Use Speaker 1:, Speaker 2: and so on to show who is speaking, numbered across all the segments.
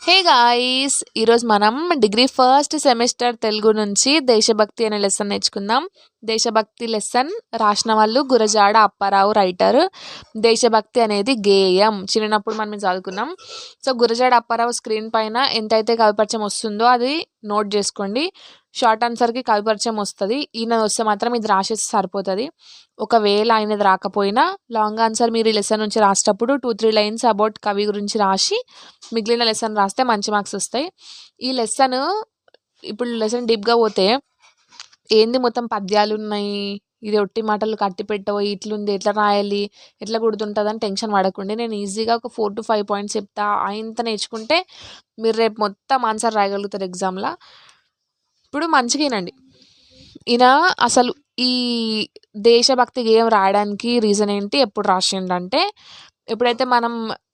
Speaker 1: Hey guys! ఈరోజు మనం degree first semester Telugu నుంచి దేశభక్తి అనే లెసన్ నేర్చుకుందాం. దేశభక్తి లెసన్ రాసిన వాళ్ళు గురజాడ అప్పారావు రైటర్. దేశభక్తి అనేది గేయం. చిన్నప్పుడు మనం ఇది చదువుకున్నాం. సో, గురజాడ అప్పారావు స్క్రీన్ పైన ఎంతైతే కవిపరిచయం వస్తుందో అది నోట్ చేసుకోండి. షార్ట్ ఆన్సర్‌కి కవిపరిచయం వస్తది. ఈయనది వస్తే మాత్రం ఇది రాసేస్తే సరిపోతది. ఒకవేళ ఆయనది రాకపోయినా లాంగ్ ఆన్సర్ మీరు ఈ లెసన్ నుంచి రాసేటప్పుడు 2, 3 లైన్స్ అబౌట్ కవి గురించి రాసి మిగిలిన లెసన్ రాస్తే మంచి మార్క్స్ వస్తాయి. ఈ లెసన్ ఇప్పుడు లెసన్ డీప్‌గా పోతే ఏంది మొత్తం పద్యాలున్నాయి. ఇది ఒట్టి మాటలు కట్టి పెట్టబోయి ఇట్లుంది ఎట్లా రాయాలి? ఎట్లా గుర్తుంటదని టెన్షన్ పడకండి. నేను ఈజీగా ఒక 4-5 పాయింట్స్ చెప్తా. ఇంత నేర్చుకుంటే మీరు రేపు మొత్తం ఆన్సర్ రాయగలుగుతారు ఎగ్జామ్‌ల. ఇప్పుడు మంచిగా ఇనండి. ఈయన అసలు ఈ దేశభక్తి గేయం రాయడానికి రీజన్ ఏంటి? ఎప్పుడు రాసిండంటే ఎప్పుడైతే మనం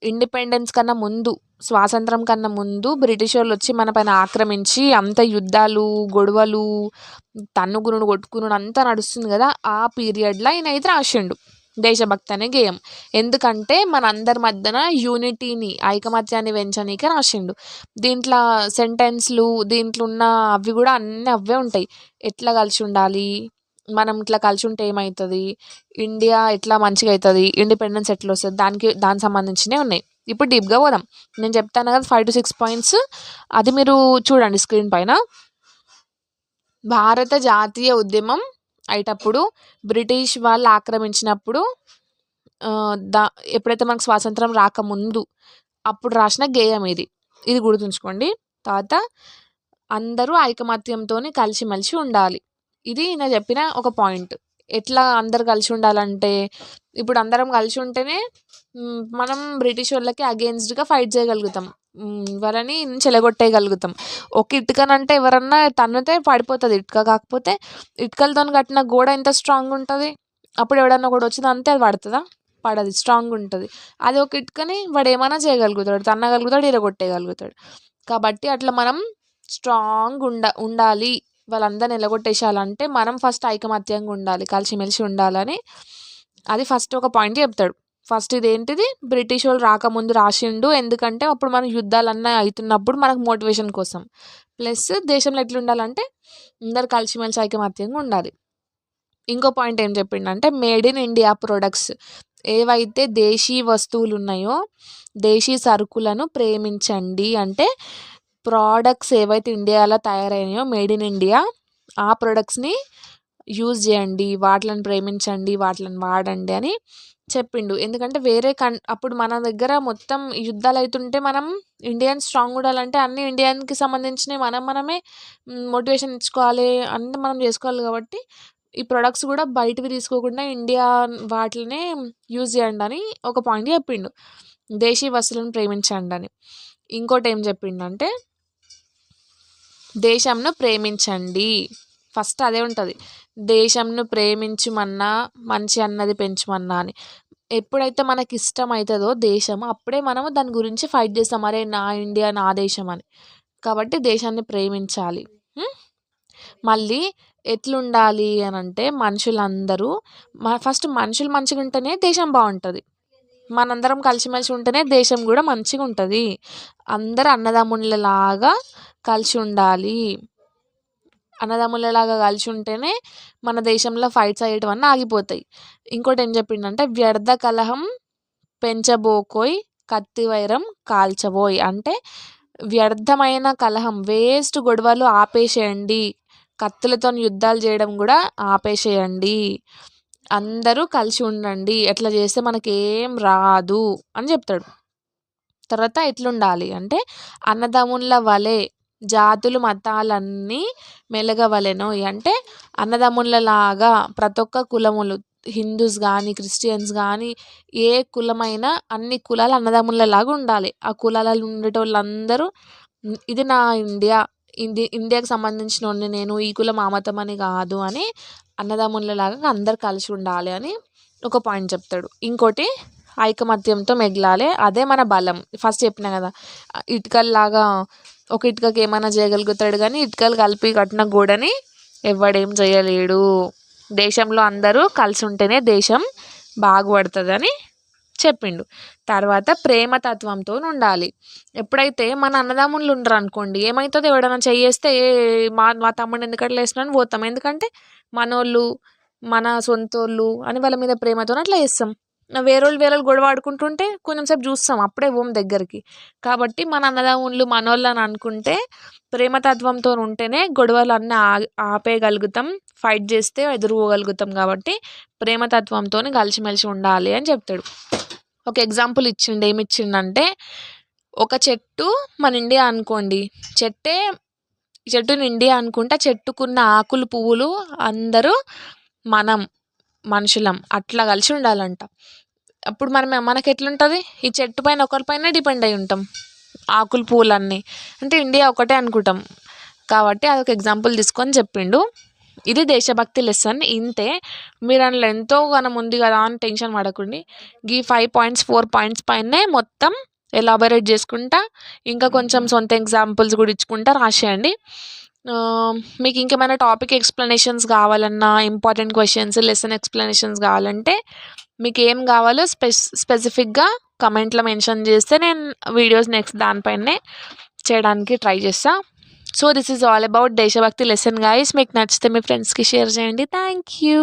Speaker 1: ఇండిపెండెన్స్ కన్నా ముందు, స్వాతంత్రం కన్నా ముందు బ్రిటిషోళ్ళొచ్చి మన పైన ఆక్రమించి అంత యుద్ధాలు, గొడవలు, తన్నుకునుడు, కొట్టుకునుడు అంతా నడుస్తుంది కదా! ఆ పీరియడ్‌ల ఈయనైతే రాసిండు దేశభక్తి అనే గేయం. ఎందుకంటే మనందరి మధ్యన యూనిటీని, ఐకమత్యాన్ని పెంచనీకే రాసిండు. దీంట్లో సెంటెన్స్‌లు దీంట్లో ఉన్న అవి కూడా అన్నీ అవే ఉంటాయి. ఎట్లా కలిసి ఉండాలి? మనం ఇట్లా కలిసి ఉంటే ఏమైతది? ఇండియా ఎట్లా మంచిగా అయితది? ఇండిపెండెన్స్ ఎట్లొస్తది? దానికి సంబంధించినవి ఉన్నాయి. ఇప్పుడు డీప్‌గా పోదాం. నేను చెప్తాను కదా 5-6 పాయింట్స్. అది మీరు చూడండి స్క్రీన్ పైన. భారత జాతీయ ఉద్యమం అయ్యేటప్పుడు బ్రిటిష్ వాళ్ళు ఆక్రమించినప్పుడు ఎప్పుడైతే మనకు స్వాతంత్రం రాకముందు అప్పుడు రాసిన గేయం ఇది. ఇది గుర్తుంచుకోండి. తర్వాత అందరూ ఐకమత్యంతోని కలిసిమెలిసి ఉండాలి. ఇది నేను చెప్పిన ఒక పాయింట్. ఎట్లా అందరూ కలిసి ఉండాలంటే ఇప్పుడు అందరం కలిసి ఉంటేనే మనం బ్రిటిష్ వాళ్ళకి అగెయిన్స్ట్‌గా ఫైట్ చేయగలుగుతాం. వాళ్ళని చెలగొట్టేయగలుగుతాం. ఒక ఇటుకనంటే ఎవరన్నా తన్నితే పడిపోతది ఇటుక. కాకపోతే ఇటుకలతోని కట్టిన గోడ ఎంత స్ట్రాంగ్ ఉంటది? అప్పుడు ఎవడన్నా ఒకడు వచ్చి తంతే అది పడతదా? పడదు. స్ట్రాంగ్ ఉంటది. అదే ఒక ఇటుకని వాడు ఏమైనా చేయగలుగుతాడు. తన్నగలుగుతాడు, ఇరగొట్టేయగలుగుతాడు. కాబట్టి అట్లా మనం స్ట్రాంగ్ ఉండాలి. వాళ్ళందరిని ఎలగొట్టేసేయాలంటే మనం ఫస్ట్ ఐకమత్యంగా ఉండాలి. కలిసిమెలిసి ఉండాలని అది ఫస్ట్ ఒక పాయింట్ చెప్తాడు. ఫస్ట్ ఇదేంటిది బ్రిటిష్ వాళ్ళు రాకముందు రాసిండు. ఎందుకంటే అప్పుడు మన యుద్ధాలన్నీ అవుతున్నప్పుడు మనకు మోటివేషన్ కోసం. ప్లస్ దేశంలో ఎట్లుండాలంటే అందరు కలిసిమెలిసి ఐకమత్యంగా ఉండాలి. ఇంకో పాయింట్ ఏం చెప్పిండంటే మేడ్ ఇన్ ఇండియా ప్రొడక్ట్స్ ఏవైతే దేశీ వస్తువులు ఉన్నాయో దేశీ సరుకులను ప్రేమించండి. అంటే ప్రోడక్ట్స్ ఏవైతే ఇండియాలో తయారైనాయో మేడ్ ఇన్ ఇండియా ఆ ప్రొడక్ట్స్ని యూజ్ చేయండి, వాటిని ప్రేమించండి, వాటిని వాడండి అని చెప్పిండు. ఎందుకంటే వేరే అప్పుడు మన దగ్గర మొత్తం యుద్ధాలు అవుతుంటే మనం ఇండియన్ స్ట్రాంగ్ ఉండాలంటే అన్ని ఇండియన్కి సంబంధించినవి మనమే మోటివేషన్ ఇచ్చుకోవాలి, అన్నీ మనం చేసుకోవాలి. కాబట్టి ఈ ప్రొడక్ట్స్ కూడా బయటవి తీసుకోకుండా ఇండియా వాటినే యూజ్ చేయండి అని ఒక పాయింట్ చెప్పిండు. దేశీ వస్తువులను ప్రేమించండి అని. ఇంకోటి ఏం చెప్పిండంటే దేశంను ప్రేమించండి. ఫస్ట్ అదే ఉంటుంది. దేశంను ప్రేమించుమన్నా మంచి అన్నది పెంచుమన్నా అని. ఎప్పుడైతే మనకి ఇష్టం అవుతుందో దేశం అప్పుడే మనము దాని గురించి ఫైట్ చేస్తాం. అరే నా ఇండియా నా దేశం అని. కాబట్టి దేశాన్ని ప్రేమించాలి. మళ్ళీ ఎట్లుండాలి అని అంటే మనుషులందరూ ఫస్ట్ మనుషులు మంచిగా ఉంటేనే దేశం బాగుంటుంది. మనందరం కలిసిమెలిసి ఉంటేనే దేశం కూడా మంచిగా ఉంటుంది. అందరూ అన్నదమ్ముళ్ళలాగా కలిసి ఉండాలి. అన్నదమ్ములలాగా కలిసి ఉంటేనే మన దేశంలో ఫైట్స్ అయ్యేటివన్నీ ఆగిపోతాయి. ఇంకోటి ఏం చెప్పిండంటే వ్యర్థ కలహం పెంచబోకోయ్ కత్తి వైరం కాల్చబోయ్. అంటే వ్యర్థమైన కలహం, వేస్ట్ గొడవలు ఆపేసేయండి. కత్తులతో యుద్ధాలు చేయడం కూడా ఆపేసేయండి. అందరూ కలిసి ఉండండి. ఎట్లా చేస్తే మనకేం రాదు అని చెప్తాడు. తర్వాత ఎట్లుండాలి అంటే అన్నదమ్ముల వలె జాతులు మతాలన్నీ మెలగవలెను. అంటే అన్నదమ్ములలాగా ప్రతి ఒక్క కులములు హిందూస్ కానీ క్రిస్టియన్స్ కానీ ఏ కులమైనా అన్ని కులాలు అన్నదమ్ములలాగా ఉండాలి. ఆ కులాలలో ఉండేటోళ్ళందరూ ఇది నా ఇండియా, ఇండియాకి సంబంధించినోడిని నేను, ఈ కులం ఆ మతం అని కాదు అని అన్నదమ్ములలాగా అందరు కలిసి ఉండాలి అని ఒక పాయింట్ చెప్తాడు. ఇంకోటి ఐకమత్యంతో మెగలాలి, అదే మన బలం. ఫస్ట్ చెప్పిన కదా ఇటుకల్లాగా ఒక ఇటుకకి ఏమైనా చేయగలుగుతాడు కానీ ఇటుకలు కలిపి కట్టిన గోడని ఎవడేం చేయలేడు. దేశంలో అందరూ కలిసి ఉంటేనే దేశం బాగుపడుతుందని చెప్పిండు. తర్వాత ప్రేమతత్వంతో ఉండాలి. ఎప్పుడైతే మన అన్నదమ్ముళ్ళు ఉండరు అనుకోండి, ఏమవుతుంది, ఎవడైనా చెయ్యేస్తే మా తమ్ముడిని ఎందుకు అట్లా వేస్తున్నాను పోతాం. ఎందుకంటే మనోళ్ళు, మన సొంతోళ్ళు అని వాళ్ళ మీద ప్రేమతో అట్లా చేస్తాం. వేరేళ్ళు గొడవ ఆడుకుంటుంటే కొంచెం సేపు చూస్తాం, అప్పుడే పోం దగ్గరికి. కాబట్టి మన అన్నదమ్ముళ్ళు మనోళ్ళు అని అనుకుంటే ప్రేమతత్వంతో ఉంటేనే గొడవలు అన్నీ ఆపేయగలుగుతాం, ఫైట్ చేస్తే ఎదుర్కోగలుగుతాం. కాబట్టి ప్రేమతత్వంతో కలిసిమెలిసి ఉండాలి అని చెప్తాడు. ఒక ఎగ్జాంపుల్ ఇచ్చిండు. ఏమి ఇచ్చిండంటే, ఒక చెట్టు మన ఇండియా అనుకోండి, చెట్టుని ఇండియా అనుకుంటే చెట్టుకున్న ఆకులు పువ్వులు అందరూ మనుషులం అట్లా కలిసి ఉండాలంట. అప్పుడు మనకి ఎట్లుంటుంది, ఈ చెట్టు పైన ఒకరిపైన డిపెండ్ అయి ఉంటాం, ఆకులు పువ్వులన్నీ అంటే ఇండియా ఒకటే అనుకుంటాం. కాబట్టి అదొక ఎగ్జాంపుల్ తీసుకొని చెప్పిండు. ఇది దేశభక్తి లెసన్. ఇంతే, మీరు అందులో ఎంతో గానం ఉంది కదా అని టెన్షన్ పడకండి. ఈ 5 పాయింట్స్ 4 పాయింట్స్ పైనే మొత్తం ఎలాబరేట్ చేసుకుంటా, ఇంకా కొంచెం సొంత ఎగ్జాంపుల్స్ కూడా ఇచ్చుకుంటా రాసేయండి. మీకు ఇంకేమైనా టాపిక్ ఎక్స్ప్లెనేషన్స్ కావాలన్నా, ఇంపార్టెంట్ క్వశ్చన్స్, లెసన్ ఎక్స్ప్లెనేషన్స్ కావాలంటే, మీకు ఏం కావాలో స్పెసిఫిక్గా కమెంట్లో మెన్షన్ చేస్తే నేను వీడియోస్ నెక్స్ట్ దానిపైనే చేయడానికి ట్రై చేస్తా. So this is all about దేశభక్తి లెసన్ గైస్. మీకు నచ్చితే మీ ఫ్రెండ్స్కి షేర్ చేయండి. Thank you.